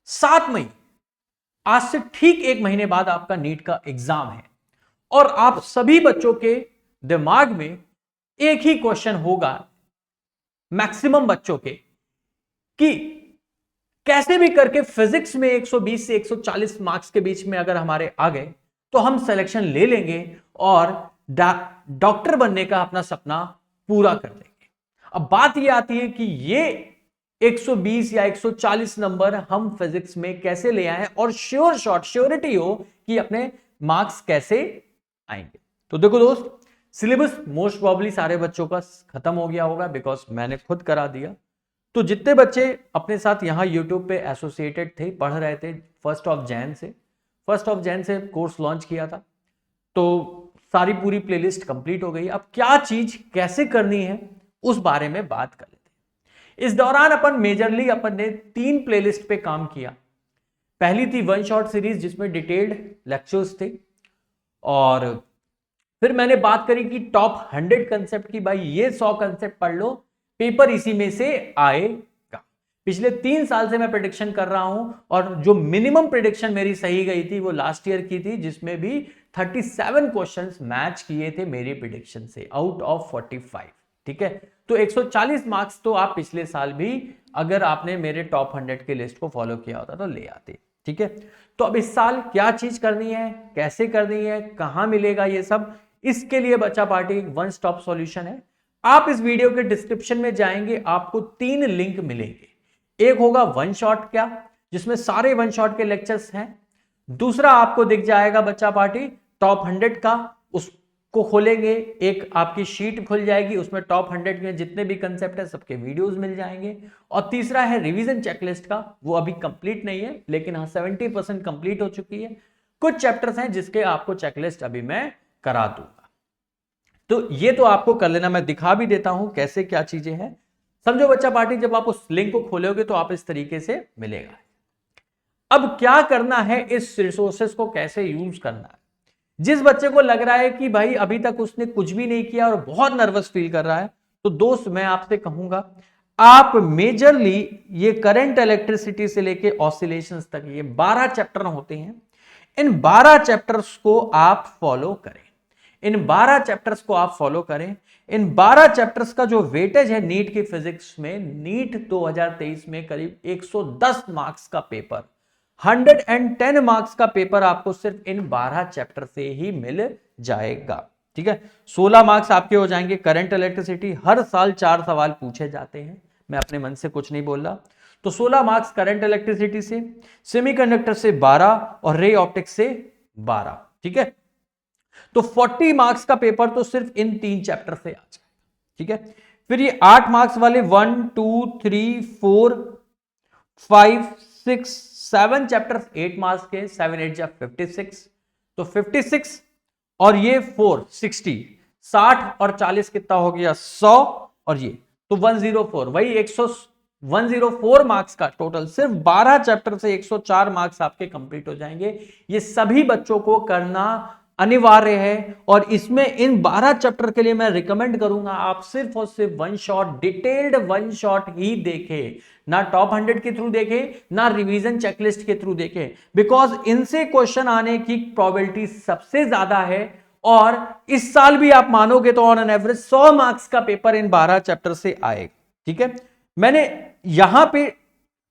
7 मई, आज से ठीक 1 महीने बाद आपका नीट का एग्जाम है और आप सभी बच्चों के दिमाग में एक ही क्वेश्चन होगा, मैक्सिमम बच्चों के, कि कैसे भी करके फिजिक्स में 120 से 140 मार्क्स के बीच में अगर हमारे आ गए तो हम सिलेक्शन ले लेंगे और डॉक्टर बनने का अपना सपना पूरा कर देंगे। अब बात यह आती है कि ये 120 या 140 नंबर हम फिजिक्स में कैसे ले आए और श्योरिटी हो कि अपने मार्क्स कैसे आएंगे। तो देखो दोस्त, सिलेबस मोस्ट प्रोबेबली सारे बच्चों का खत्म हो गया होगा, बिकॉज मैंने खुद करा दिया। तो जितने बच्चे अपने साथ यहां यूट्यूब पे एसोसिएटेड थे, पढ़ रहे थे, 1 जैन से कोर्स लॉन्च किया था, तो सारी पूरी प्लेलिस्ट कंप्लीट हो गई। अब क्या चीज कैसे करनी है उस बारे में बात कर लेते हैं। इस दौरान अपन ने 3 प्लेलिस्ट पे काम किया। पहली थी वन शॉट सीरीज जिसमें डिटेल्ड लेक्चर्स थे, और फिर मैंने बात करी कि टॉप 100 कंसेप्ट की, भाई ये 100 कंसेप्ट पढ़ लो, पेपर इसी में से आएगा। पिछले 3 साल से मैं प्रेडिक्शन कर रहा हूं और जो मिनिमम प्रेडिक्शन मेरी सही गई थी वो लास्ट ईयर की थी, जिसमें भी 37 क्वेश्चंस मैच किए थे मेरी प्रेडिक्शन से आउट ऑफ 45। ठीक है, तो 140 मार्क्स तो आप पिछले साल भी, अगर आपने मेरे टॉप 100 की लिस्ट को फॉलो किया होता तो ले आते। ठीक है, तो अब इस साल क्या चीज करनी है, कैसे करनी है, कहां मिलेगा ये सब, इसके लिए बच्चा पार्टी वन स्टॉप सॉल्यूशन है। आप इस वीडियो के डिस्क्रिप्शन में जाएंगे, आपको 3 लिंक मिलेंगे। एक होगा वन शॉट क्या, जिसमें सारे वन शॉट के लेक्चर्स हैं। दूसरा आपको दिख जाएगा बच्चा पार्टी टॉप 100 का, उसको खोलेंगे, एक आपकी शीट खुल जाएगी, उसमें टॉप 100 में जितने भी कंसेप्ट है सबके वीडियोस मिल जाएंगे। और तीसरा है रिवीजन चेकलिस्ट का, वो अभी कंप्लीट नहीं है, लेकिन हाँ 70% कंप्लीट हो चुकी है। कुछ चैप्टर्स हैं जिसके आपको चेकलिस्ट अभी मैं करा दूंगा, तो ये तो आपको कर लेना। मैं दिखा भी देता हूं कैसे क्या चीजें हैं। समझो बच्चा पार्टी, जब आप उस लिंक को खोलोगे तो आप इस तरीके से मिलेगा। अब क्या करना है, इस रिसोर्सेस को कैसे यूज करना है। जिस बच्चे को लग रहा है कि भाई अभी तक उसने कुछ भी नहीं किया और बहुत नर्वस फील कर रहा है, तो दोस्त मैं आपसे कहूंगा, आप मेजरली ये करंट इलेक्ट्रिसिटी से लेके ऑसिलेशंस तक ये 12 चैप्टर होते हैं, इन 12 चैप्टर्स को आप फॉलो करें। इन 12 चैप्टर्स को आप फॉलो करें। इन 12 चैप्टर्स का जो वेटेज है नीट की फिजिक्स में, नीट 2023 में करीब 110 मार्क्स का पेपर, 110 मार्क्स का पेपर आपको सिर्फ इन 12 चैप्टर से ही मिल जाएगा। ठीक है, 16 मार्क्स आपके हो जाएंगे करंट इलेक्ट्रिसिटी, हर साल 4 सवाल पूछे जाते हैं, मैं अपने मन से कुछ नहीं बोल रहा। तो 16 मार्क्स करंट इलेक्ट्रिसिटी से, सेमीकंडक्टर से 12 और रे ऑप्टिक्स से 12। ठीक है, तो 40 मार्क्स का पेपर तो सिर्फ इन 3 चैप्टर से आ जाएगा। ठीक है, फिर ये 8 मार्क्स वाले 1 2 3 4 5 6 7 चैप्टर्स 8 मार्क्स के, 7 8 जा 56, तो 56 और ये 4 60, 60 और 40 कितना हो गया 100, और ये तो 104, वही 104 मार्क्स का टोटल, सिर्फ 12 चैप्टर से 104 मार्क्स आपके कंप्लीट हो जाएंगे। ये सभी बच्चों को करना अनिवार्य है, और इसमें इन 12 चैप्टर के लिए मैं रिकमेंड करूंगा आप सिर्फ और सिर्फ one shot, detailed one shot ही देखें, ना टॉप 100 के थ्रू देखें, ना रिवीजन चेकलिस्ट के थ्रू देखें, बिकॉज इनसे क्वेश्चन आने की प्रोबेबिलिटी सबसे ज्यादा है। और इस साल भी आप मानोगे तो ऑन एन एवरेज 100 मार्क्स का पेपर इन 12 चैप्टर से आएगा। ठीक है, मैंने यहां पे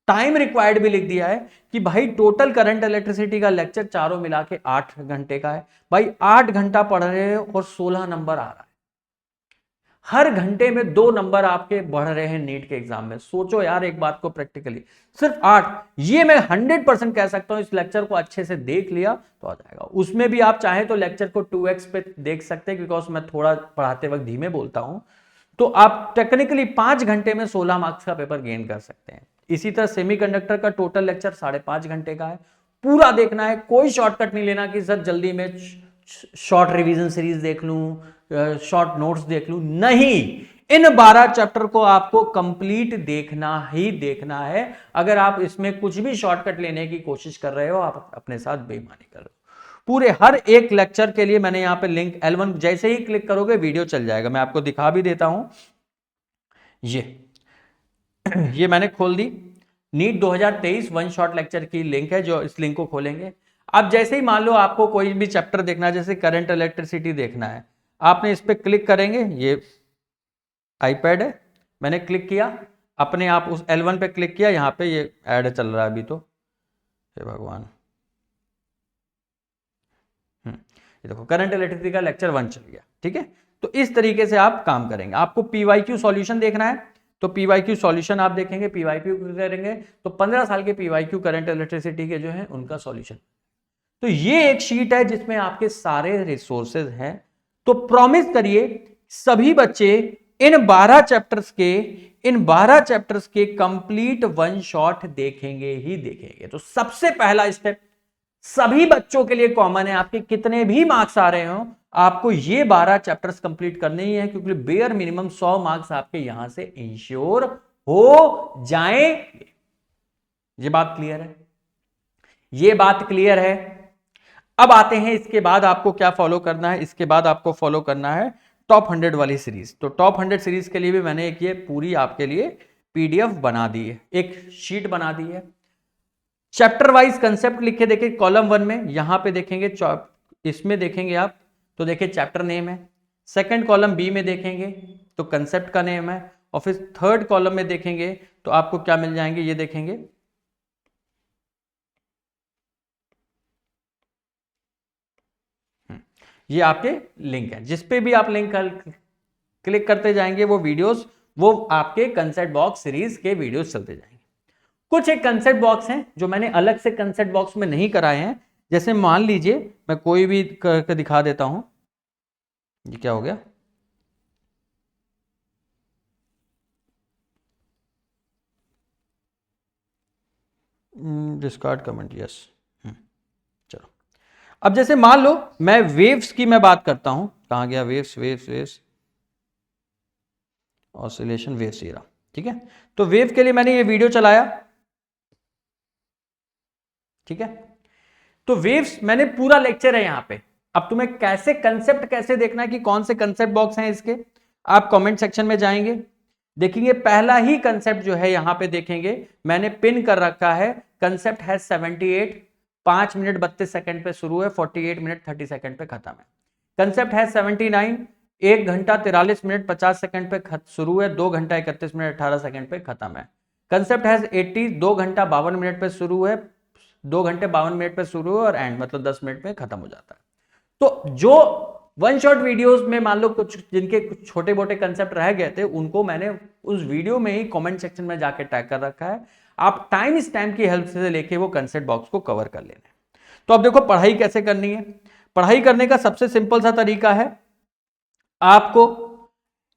टाइम रिक्वायर्ड भी लिख दिया है कि भाई टोटल करंट इलेक्ट्रिसिटी का लेक्चर चारों मिला के 8 घंटे का है। भाई 8 घंटा पढ़ रहे हो और 16 नंबर आ रहा है, हर घंटे में 2 नंबर आपके बढ़ रहे हैं नीट के एग्जाम में। सोचो यार एक बात को प्रैक्टिकली, सिर्फ 8, ये मैं 100% कह सकता हूं। इस लेक्चर को अच्छे से देख लिया तो आ जाएगा। उसमें भी आप चाहे तो लेक्चर को 2x पे देख सकते हैं, बिकॉज मैं थोड़ा पढ़ाते वक्त धीमे बोलता हूं, तो आप टेक्निकली 5 घंटे में 16 मार्क्स का पेपर गेन कर सकते हैं। इसी तरह सेमीकंडक्टर का टोटल लेक्चर 5.5 घंटे का है, पूरा देखना है, कोई शॉर्टकट नहीं लेना कि सर जल्दी में शॉर्ट रिवीजन सीरीज देख लूं, शॉर्ट नोट्स देख लूं, नहीं, इन 12 चैप्टर को आपको कंप्लीट देखना ही देखना है। अगर आप इसमें कुछ भी शॉर्टकट लेने की कोशिश कर रहे हो, आप अपने साथ बेईमानी कर रहे हो। पूरे हर एक लेक्चर के लिए मैंने यहां पे लिंक L1 जैसे ही क्लिक करोगे वीडियो चल जाएगा। मैं आपको दिखा भी देता हूं, ये मैंने खोल दी नीट 2023 वन शॉट लेक्चर की लिंक है, जो इस लिंक को खोलेंगे आप, जैसे ही मान लो आपको कोई भी चैप्टर देखना है, जैसे करंट इलेक्ट्रिसिटी देखना है, आपने इस पर क्लिक करेंगे, ये आईपैड है, मैंने क्लिक किया, अपने आप उस L1 पे क्लिक किया, यहाँ पे ये ऐड चल रहा है अभी तो, हे भगवान, ये देखो करंट इलेक्ट्रिसिटी का लेक्चर 1 चल गया, ठीक है। तो इस तरीके से आप काम करेंगे। आपको पीवाईक्यू सॉल्यूशन देखना है तो पीवाईक्यू सॉल्यूशन आप देखेंगे, पीवाईक्यू करेंगे तो 15 साल के पीवाईक्यू करंट इलेक्ट्रिसिटी के जो है उनका सॉल्यूशन। तो ये एक शीट है जिसमें आपके सारे रिसोर्सेज हैं। तो प्रॉमिस करिए सभी बच्चे इन 12 चैप्टर्स के कंप्लीट वन शॉट देखेंगे ही देखेंगे। तो सबसे पहला स्टेप सभी बच्चों के लिए कॉमन है, आपके कितने भी मार्क्स आ रहे हो आपको ये 12 चैप्टर्स कंप्लीट करने ही है, क्योंकि बेयर मिनिमम 100 मार्क्स आपके यहां से इंश्योर हो जाएंगे। ये बात क्लियर है, ये बात क्लियर है। अब आते हैं इसके बाद आपको क्या फॉलो करना है। इसके बाद आपको फॉलो करना है टॉप 100 वाली सीरीज। तो टॉप 100 सीरीज के लिए भी मैंने एक ये पूरी आपके लिए पीडीएफ बना दी है, एक शीट बना दी है। चैप्टर वाइज कंसेप्ट लिखे देखिए कॉलम 1 में, यहां पे देखेंगे, इसमें देखेंगे आप तो देखिए चैप्टर नेम है। सेकंड कॉलम बी में देखेंगे तो कंसेप्ट का नेम है, और फिर थर्ड कॉलम में देखेंगे तो आपको क्या मिल जाएंगे, ये देखेंगे ये आपके लिंक है, जिस पे भी आप लिंक क्लिक करते जाएंगे वो वीडियोस, वो आपके कंसेप्ट बॉक्स सीरीज के वीडियोस चलते जाएंगे। कुछ एक कंसेप्ट बॉक्स हैं जो मैंने अलग से कंसेप्ट बॉक्स में नहीं कराए हैं, जैसे मान लीजिए मैं कोई भी करके दिखा देता हूं। ये क्या हो गया, डिस्कार्ड कमेंट, यस। चलो अब जैसे मान लो मैं वेव्स की मैं बात करता हूं, कहां गया वेव्स, वेव्स ऑसिलेशन वेव्स, ये रहा, ठीक है। तो वेव के लिए मैंने ये वीडियो चलाया, ठीक है। तो वेव्स मैंने पूरा लेक्चर है यहां पे। अब तुम्हें कैसे कंसेप्ट कैसे देखना है कि कौन से कंसेप्ट बॉक्स हैं इसके, आप कमेंट सेक्शन में जाएंगे, देखेंगे पहला ही कंसेप्ट जो है यहां पे देखेंगे मैंने पिन कर रखा है, कंसेप्ट है 78, 5 मिनट 32 सेकंड पे शुरू है, 48 मिनट 30 सेकंड पे खत्म है। कंसेप्ट है 79, 1 घंटा 43 मिनट 50 सेकंड पे शुरू है, 2 घंटा 31 मिनट 18 सेकंड पे खत्म है। कंसेप्ट है 80, 2 घंटा 52 मिनट पे शुरू है, 2 घंटे 52 मिनट पे शुरू है और एंड मतलब 10 मिनट में खत्म हो जाता है। तो जो वन शॉट वीडियोस में मान लो कुछ जिनके कुछ छोटे मोटे कंसेप्ट रह गए थे उनको मैंने उस वीडियो में ही कमेंट सेक्शन में जाके टैग कर रखा है, आप टाइम स्टैम्प की हेल्प से लेके वो कंसेप्ट बॉक्स को कवर कर लेना है। तो अब देखो पढ़ाई कैसे करनी है। पढ़ाई करने का सबसे सिंपल सा तरीका है, आपको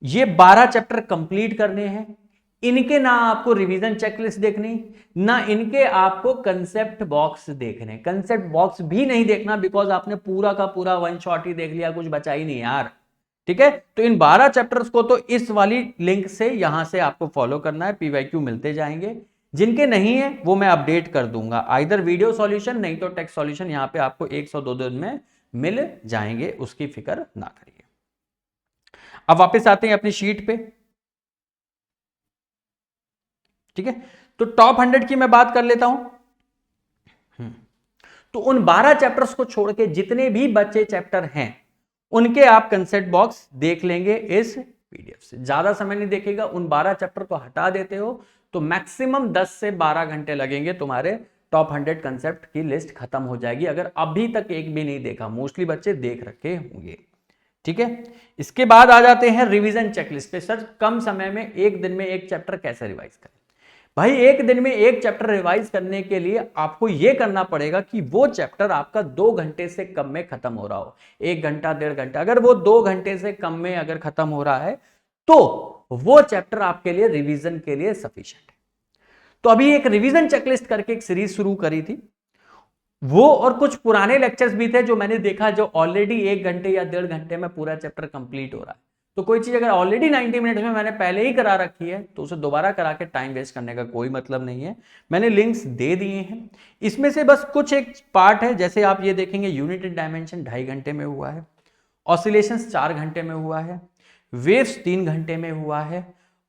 ये 12 चैप्टर कंप्लीट करने हैं। इनके ना आपको रिवीजन चेकलिस्ट देखनी, ना इनके आपको कंसेप्ट बॉक्स देखने। कंसेप्ट बॉक्स भी नहीं देखना, बिकॉज आपने पूरा का पूरा वन शॉट ही देख लिया, कुछ बचा ही नहीं यार, ठीक है। तो इन 12 चैप्टर्स को तो इस वाली लिंक से यहां से आपको फॉलो करना है, पीवाईक्यू मिलते जाएंगे। जिनके नहीं है वो मैं अपडेट कर दूंगा, आइदर वीडियो सॉल्यूशन नहीं तो टेक्स्ट सॉल्यूशन यहां पे आपको 102 दिन में मिल जाएंगे, उसकी फिक्र ना करिए। अब वापस आते हैं अपनी शीट पे, ठीक है। तो टॉप 100 की मैं बात कर लेता हूं। तो उन 12 चैप्टर्स को छोड़ के जितने भी बच्चे चैप्टर हैं उनके आप कंसेप्ट बॉक्स देख लेंगे इस पीडीएफ से, ज्यादा समय नहीं देखेगा। उन 12 चैप्टर को हटा देते हो तो मैक्सिमम 10 से 12 घंटे लगेंगे, तुम्हारे टॉप 100 कंसेप्ट की लिस्ट खत्म हो जाएगी, अगर अभी तक एक भी नहीं देखा। मोस्टली बच्चे देख रखे होंगे, ठीक है। इसके बाद आ जाते हैं रिवीजन चेकलिस्ट पे। सर कम समय में एक दिन में एक चैप्टर कैसे रिवाइज करें? भाई एक दिन में एक चैप्टर रिवाइज करने के लिए आपको यह करना पड़ेगा कि वो चैप्टर आपका 2 घंटे से कम में खत्म हो रहा हो, 1 घंटा 1.5 घंटा, अगर वो 2 घंटे से कम में अगर खत्म हो रहा है तो वो चैप्टर आपके लिए रिवीजन के लिए सफिशिएंट है। तो अभी एक रिवीजन चेकलिस्ट करके एक सीरीज शुरू करी थी, वो और कुछ पुराने लेक्चर्स भी थे जो मैंने देखा जो ऑलरेडी 1 घंटे या 1.5 घंटे में पूरा चैप्टर कंप्लीट हो रहा है। तो कोई चीज अगर ऑलरेडी 90 मिनट्स में मैंने पहले ही करा रखी है तो उसे दोबारा करा के टाइम वेस्ट करने का कोई मतलब नहीं है। मैंने लिंक्स दे दिए हैं, इसमें से बस कुछ एक पार्ट है, जैसे आप ये देखेंगे यूनिटेड डायमेंशन 2.5 घंटे में हुआ है, ऑसिलेशंस 4 घंटे में हुआ है, वेव्स 3 घंटे में हुआ है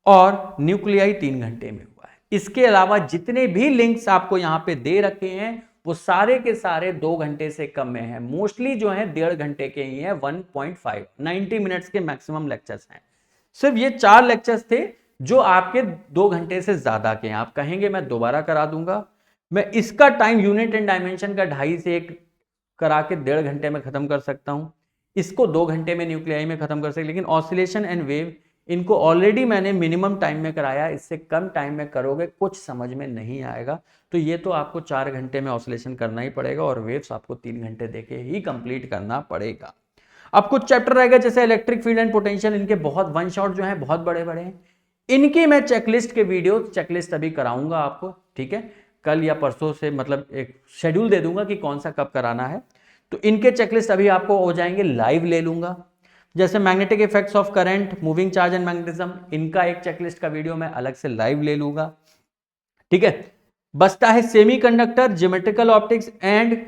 और न्यूक्लियाई 3 घंटे में हुआ है। इसके अलावा जितने भी लिंक्स आपको यहां पे दे रखे हैं वो सारे के सारे 2 घंटे से कम में है। मोस्टली जो है 1.5 घंटे के ही है, 1.5 90 मिनट्स के मैक्सिमम लेक्चर्स हैं। सिर्फ ये 4 लेक्चर्स थे जो आपके 2 घंटे से ज्यादा के हैं। आप कहेंगे मैं दोबारा करा दूंगा, मैं इसका टाइम यूनिट एंड डायमेंशन का 2.5 से 1 करा के 1.5 घंटे में खत्म कर सकता हूं, इसको 2 घंटे में न्यूक्लियाई में खत्म कर सकते। लेकिन ऑसिलेशन एंड वेव इनको ऑलरेडी मैंने मिनिमम टाइम में कराया, इससे कम टाइम में करोगे कुछ समझ में नहीं आएगा। तो ये तो आपको 4 घंटे में ऑसिलेशन करना ही पड़ेगा और वेव्स आपको 3 घंटे देके ही कंप्लीट करना पड़ेगा। अब कुछ चैप्टर रहेगा जैसे इलेक्ट्रिक फील्ड एंड पोटेंशियल, इनके बहुत वन शॉट जो है बहुत बड़े बड़े हैं। इनकी मैं चेकलिस्ट के वीडियो चेकलिस्ट अभी कराऊंगा आपको, ठीक है, कल या परसों से, मतलब एक शेड्यूल दे दूंगा कि कौन सा कब कराना है। तो इनके चेकलिस्ट अभी आपको हो जाएंगे, लाइव ले लूंगा। जैसे magnetic effects of current, moving charge and magnetism, इनका एक चेकलिस्ट का वीडियो मैं अलग से लाइव ले लूंगा, ठीक है। बचता है semiconductor, geometrical optics and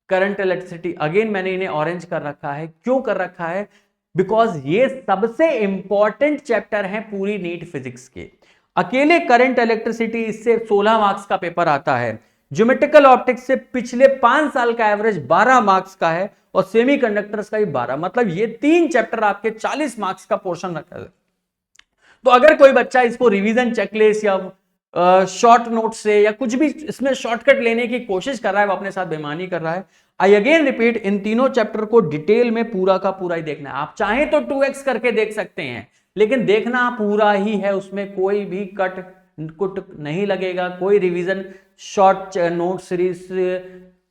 current electricity. Again मैंने इन्हें ऑरेंज कर रखा है, क्यों कर रखा है, बिकॉज ये सबसे इंपॉर्टेंट चैप्टर है पूरी नीट फिजिक्स के। अकेले करंट इलेक्ट्रिसिटी इससे 16 मार्क्स का पेपर आता है, ज्योमेट्रिकल ऑप्टिक्स से पिछले 5 साल का एवरेज 12 मार्क्स का है और सेमीकंडक्टर्स का भी 12, मतलब ये 3 चैप्टर आपके 40 मार्क्स का पोर्शन रखा है। तो अगर कोई बच्चा इसको रिवीजन चेकलिस्ट या शॉर्ट नोट से या कुछ भी इसमें शॉर्टकट लेने की कोशिश कर रहा है, वो अपने साथ बेईमानी कर रहा है। आई अगेन रिपीट, इन तीनों चैप्टर को डिटेल में पूरा का पूरा ही देखना है। आप चाहें तो 2x करके देख सकते हैं, लेकिन देखना पूरा ही है, उसमें कोई भी कट कुट नहीं लगेगा, कोई रिवीजन शॉर्ट नोट सीरीज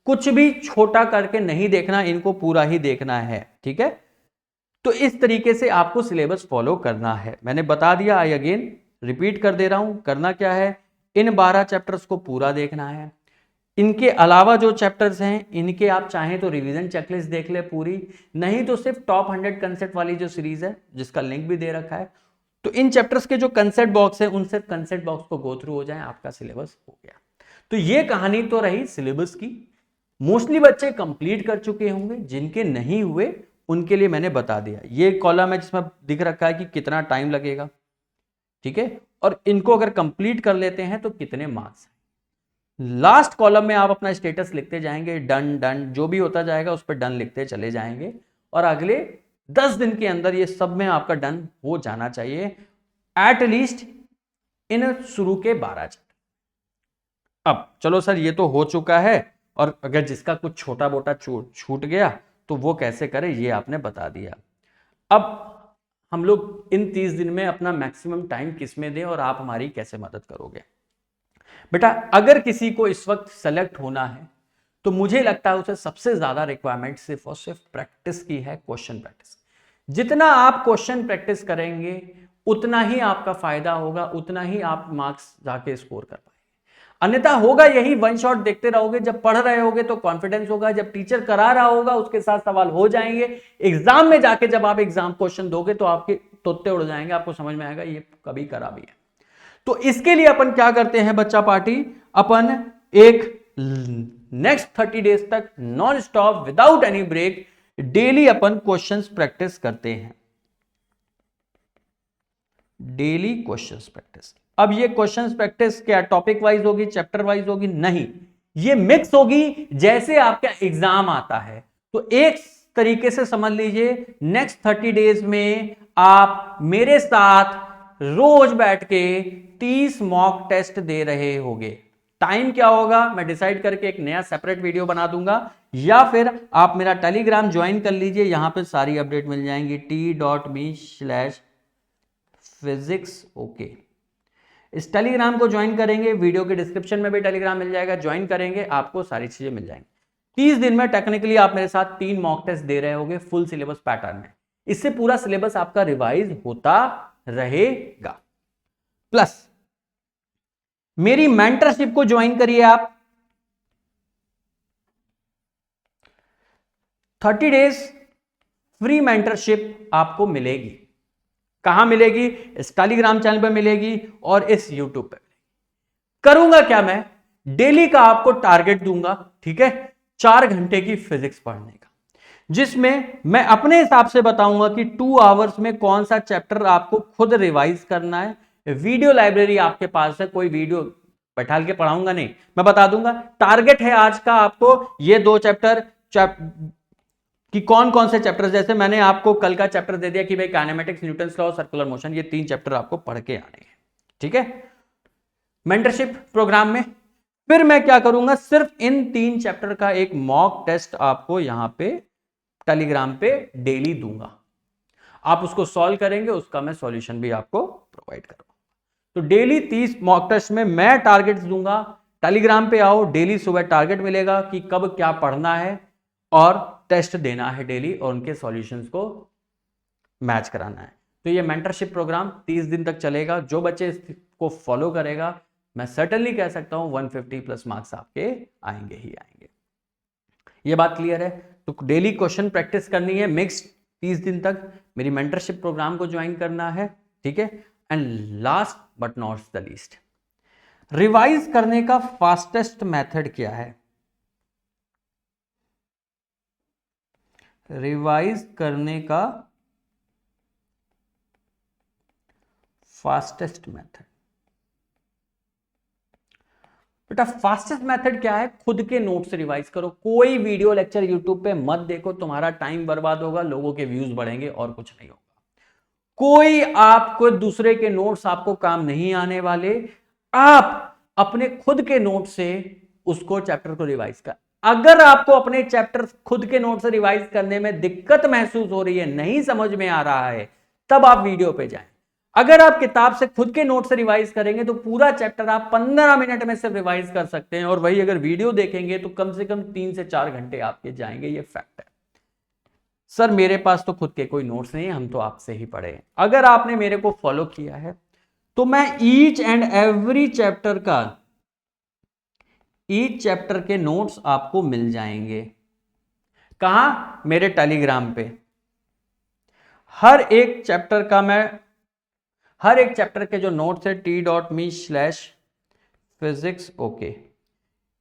कुछ भी छोटा करके नहीं देखना, इनको पूरा ही देखना है, ठीक है। तो इस तरीके से आपको सिलेबस फॉलो करना है, मैंने बता दिया। आई अगेन रिपीट कर दे रहा हूं, करना क्या है, इन 12 चैप्टर्स को पूरा देखना है। इनके अलावा जो चैप्टर्स हैं इनके आप चाहें तो रिवीजन चेकलिस्ट देख ले पूरी, नहीं तो सिर्फ टॉप 100 कंसेप्ट वाली जो सीरीज है जिसका लिंक भी दे रखा है, तो इन चैप्टर्स के जो कंसेप्ट बॉक्स है उन सिर्फ कंसेप्ट बॉक्स को गो थ्रू हो जाए, आपका सिलेबस हो गया। तो ये कहानी तो रही सिलेबस की। मोस्टली बच्चे कंप्लीट कर चुके होंगे, जिनके नहीं हुए उनके लिए मैंने बता दिया। ये कॉलम है जिसमें दिख रखा है कि कितना टाइम लगेगा, ठीक है, और इनको अगर कंप्लीट कर लेते हैं तो कितने मार्क्स। लास्ट कॉलम में आप अपना स्टेटस लिखते जाएंगे, डन डन, जो भी होता जाएगा उस पर डन लिखते चले जाएंगे, और अगले 10 दिन के अंदर ये सब में आपका डन हो जाना चाहिए, एट लीस्ट इन शुरू के 12 चैप्टर। अब चलो सर ये तो हो चुका है, और अगर जिसका कुछ छोटा मोटा छूट गया तो वो कैसे करे ये आपने बता दिया। अब हम लोग इन 30 दिन में अपना मैक्सिमम टाइम किस में दें और आप हमारी कैसे मदद करोगे। बेटा अगर किसी को इस वक्त सेलेक्ट होना है तो मुझे लगता है उसे सबसे ज्यादा रिक्वायरमेंट सिर्फ और सिर्फ प्रैक्टिस की है, क्वेश्चन प्रैक्टिस। जितना आप क्वेश्चन प्रैक्टिस करेंगे उतना ही आपका फायदा होगा, उतना ही आप मार्क्स जाके स्कोर कर पाएंगे। अन्यथा होगा यही, वन शॉट देखते रहोगे, जब पढ़ रहे होगे तो कॉन्फिडेंस होगा, जब टीचर करा रहा होगा उसके साथ सवाल हो जाएंगे, एग्जाम में जाके जब आप एग्जाम क्वेश्चन दोगे तो आपके तोते उड़ जाएंगे, आपको समझ में आएगा ये कभी करा भी है। तो इसके लिए अपन क्या करते हैं बच्चा पार्टी, अपन एक नेक्स्ट 30 डेज तक non stop without any break daily अपन क्वेश्चंस प्रैक्टिस करते हैं, डेली क्वेश्चंस प्रैक्टिस। अब ये क्वेश्चंस प्रैक्टिस क्या टॉपिक वाइज होगी, चैप्टर वाइज होगी, नहीं, ये मिक्स होगी जैसे आपका एग्जाम आता है। तो एक तरीके से समझ लीजिए नेक्स्ट 30 डेज में आप मेरे साथ रोज बैठ के 30 मॉक टेस्ट दे रहे होगे। टाइम क्या होगा मैं डिसाइड करके एक नया सेपरेट वीडियो बना दूंगा, या फिर आप मेरा टेलीग्राम ज्वाइन कर लीजिए, यहां पे सारी अपडेट मिल जाएंगी, t.me/physics ओके। इस टेलीग्राम को ज्वाइन करेंगे, वीडियो के डिस्क्रिप्शन में भी टेलीग्राम मिल जाएगा, ज्वाइन करेंगे आपको सारी चीजें मिल जाएंगी। 30 दिन में टेक्निकली आप मेरे साथ 3 मॉक टेस्ट दे रहे होगे फुल सिलेबस पैटर्न में। इससे पूरा सिलेबस आपका रिवाइज होता रहेगा। प्लस मेरी मेंटरशिप को ज्वाइन करिए आप, 30 डेज फ्री मेंटरशिप आपको मिलेगी। कहां मिलेगी, इस टेलीग्राम चैनल पर मिलेगी और इस यूट्यूब पर। करूंगा क्या मैं, डेली का आपको टारगेट दूंगा, ठीक है, 4 घंटे की फिजिक्स पढ़ने का, जिसमें मैं अपने हिसाब से बताऊंगा कि 2 आवर्स में कौन सा चैप्टर आपको खुद रिवाइज करना है, वीडियो लाइब्रेरी आपके पास है, कोई वीडियो बैठाल के पढ़ाऊंगा नहीं, मैं बता दूंगा। टारगेट है आज का आपको ये 2 चैप्टर कि कौन कौन से चैप्टर, जैसे मैंने आपको कल का चैप्टर दे दिया कि भाई kinematics, Newton's law, circular motion, ये 3 चैप्टर आपको पढ़ के आने हैं, ठीक है। मेंटरशिप प्रोग्राम में फिर मैं क्या करूंगा, सिर्फ इन 3 चैप्टर का एक मॉक टेस्ट आपको यहां पे टेलीग्राम पे डेली दूंगा, आप उसको सॉल्व करेंगे, उसका मैं सॉल्यूशन भी आपको प्रोवाइड करूंगा। तो डेली 30 मॉक टेस्ट में मैं टारगेट्स दूंगा, टेलीग्राम पे आओ, डेली सुबह टारगेट मिलेगा कि कब क्या पढ़ना है और टेस्ट देना है डेली, और उनके सॉल्यूशंस को मैच कराना है। तो ये मेंटरशिप प्रोग्राम 30 दिन तक चलेगा, जो बच्चे इसको फॉलो करेगा, मैं सर्टेनली कह सकता हूं 150 प्लस मार्क्स आपके आएंगे ही आएंगे। ये बात क्लियर है। तो डेली क्वेश्चन प्रैक्टिस करनी है मिक्स्ड 30 दिन तक, मेरी मेंटरशिप प्रोग्राम को ज्वाइन करना है, ठीक है। And last but not the least, revise करने का फास्टेस्ट मेथड क्या है? रिवाइज करने का फास्टेस्ट मेथड, बेटा फास्टेस्ट मेथड क्या है? खुद के नोट से रिवाइज करो, कोई वीडियो लेक्चर यूट्यूब पे मत देखो, तुम्हारा टाइम बर्बाद होगा, लोगों के व्यूज बढ़ेंगे और कुछ नहीं होगा। कोई आपको दूसरे के नोट्स आपको काम नहीं आने वाले, आप अपने खुद के नोट से उसको चैप्टर को रिवाइज कर। अगर आपको अपने चैप्टर खुद के नोट से रिवाइज करने में दिक्कत महसूस हो रही है, नहीं समझ में आ रहा है, तब आप वीडियो पे जाएं। अगर आप किताब से खुद के नोट से रिवाइज करेंगे तो पूरा चैप्टर आप 15 मिनट में सिर्फ रिवाइज कर सकते हैं, और वही अगर वीडियो देखेंगे तो कम से कम 3 से 4 घंटे आपके जाएंगे। ये फैक्ट है। सर मेरे पास तो खुद के कोई नोट्स नहीं है, हम तो आपसे ही पढ़े हैं। अगर आपने मेरे को फॉलो किया है तो मैं ईच एंड एवरी चैप्टर का, ईच चैप्टर के नोट्स आपको मिल जाएंगे। कहां? मेरे टेलीग्राम पे। हर एक चैप्टर का मैं, हर एक चैप्टर के जो नोट्स है t.me/physics ओके,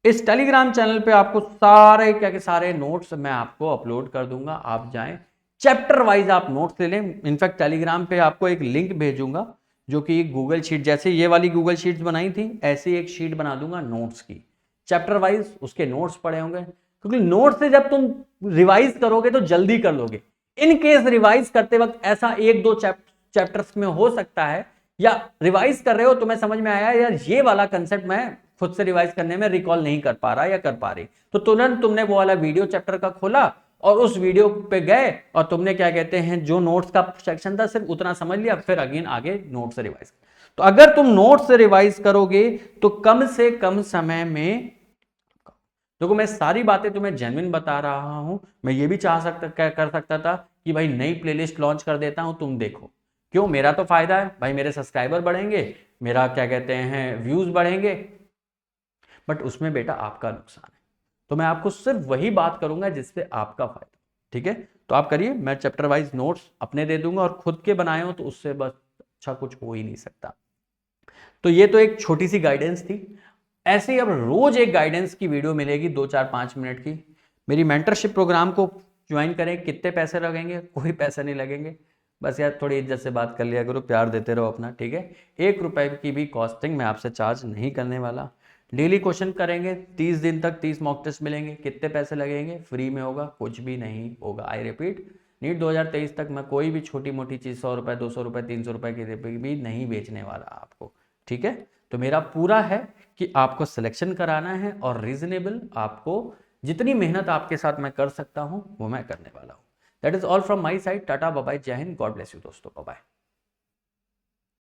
इस टेलीग्राम चैनल पे आपको सारे क्या सारे नोट्स मैं आपको अपलोड कर दूंगा। आप जाएं, चैप्टर वाइज आप नोट्स ले लें। इनफैक्ट टेलीग्राम पे आपको एक लिंक भेजूंगा, जो कि गूगल शीट, जैसे ये वाली गूगल शीट्स बनाई थी, ऐसी एक शीट बना दूंगा नोट्स की, चैप्टर वाइज उसके नोट्स पड़े होंगे। क्योंकि नोट्स से जब तुम रिवाइज करोगे तो जल्दी कर लोगे। इन केस रिवाइज करते वक्त ऐसा 1-2 चैप्टर्स में हो सकता है, या रिवाइज कर रहे हो तुम्हें समझ में आया यार ये वाला कंसेप्ट मैं खुद से रिवाइज करने में रिकॉल नहीं कर पा रहा या कर पा रही, तो तुरंत तुमने वो वाला वीडियो चैप्टर का खोला और उस वीडियो पे गए और तुमने क्या कहते हैं, जो नोट्स का सेक्शन था सिर्फ उतना समझ लिया, फिर अगेन आगे नोट से रिवाइज। तो अगर तुम नोट से रिवाइज करोगे तो कम से कम समय में, देखो मैं सारी बातें तुम्हें जेन्युइन बता रहा हूं, मैं ये भी कर सकता था कि भाई नई प्लेलिस्ट लॉन्च कर देता हूं, तुम देखो। क्यों? मेरा तो फायदा है भाई, मेरे सब्सक्राइबर बढ़ेंगे, मेरा क्या कहते हैं व्यूज बढ़ेंगे, बट उसमें बेटा आपका नुकसान है। तो मैं आपको सिर्फ वही बात करूंगा जिससे आपका फायदा, ठीक है। तो आप करिए, मैं चैप्टर वाइज नोट्स अपने दे दूंगा, और खुद के बनाए हो तो उससे बस अच्छा कुछ हो ही नहीं सकता। तो ये तो एक छोटी सी गाइडेंस थी। ऐसे ही अब रोज एक गाइडेंस की वीडियो मिलेगी 2-4-5 मिनट की। मेरी मेंटरशिप प्रोग्राम को ज्वाइन करें। कितने पैसे लगेंगे? कोई पैसे नहीं लगेंगे, बस यार थोड़ी इज्जत से बात कर लिया करो, प्यार देते रहो अपना, ठीक है। 1 रुपए की भी कॉस्टिंग मैं आपसे चार्ज नहीं करने वाला। डेली क्वेश्चन करेंगे 30 दिन तक, 30 मॉक टेस्ट मिलेंगे। कितने पैसे लगेंगे? फ्री में होगा, कुछ भी नहीं होगा। आई रिपीट, नीट 2023 तक मैं कोई भी छोटी मोटी चीज़ 100 रुपये, 200 रुपये, 300 रुपये की भी नहीं बेचने वाला आपको, ठीक है। तो मेरा पूरा है कि आपको सिलेक्शन कराना है, और रीजनेबल आपको जितनी मेहनत आपके साथ मैं कर सकता हूं वो मैं करने वाला हूं। That is all from my side. Tata, bye bye, जय हिंद, गॉड ब्लेस यू दोस्तों, बाय बाय।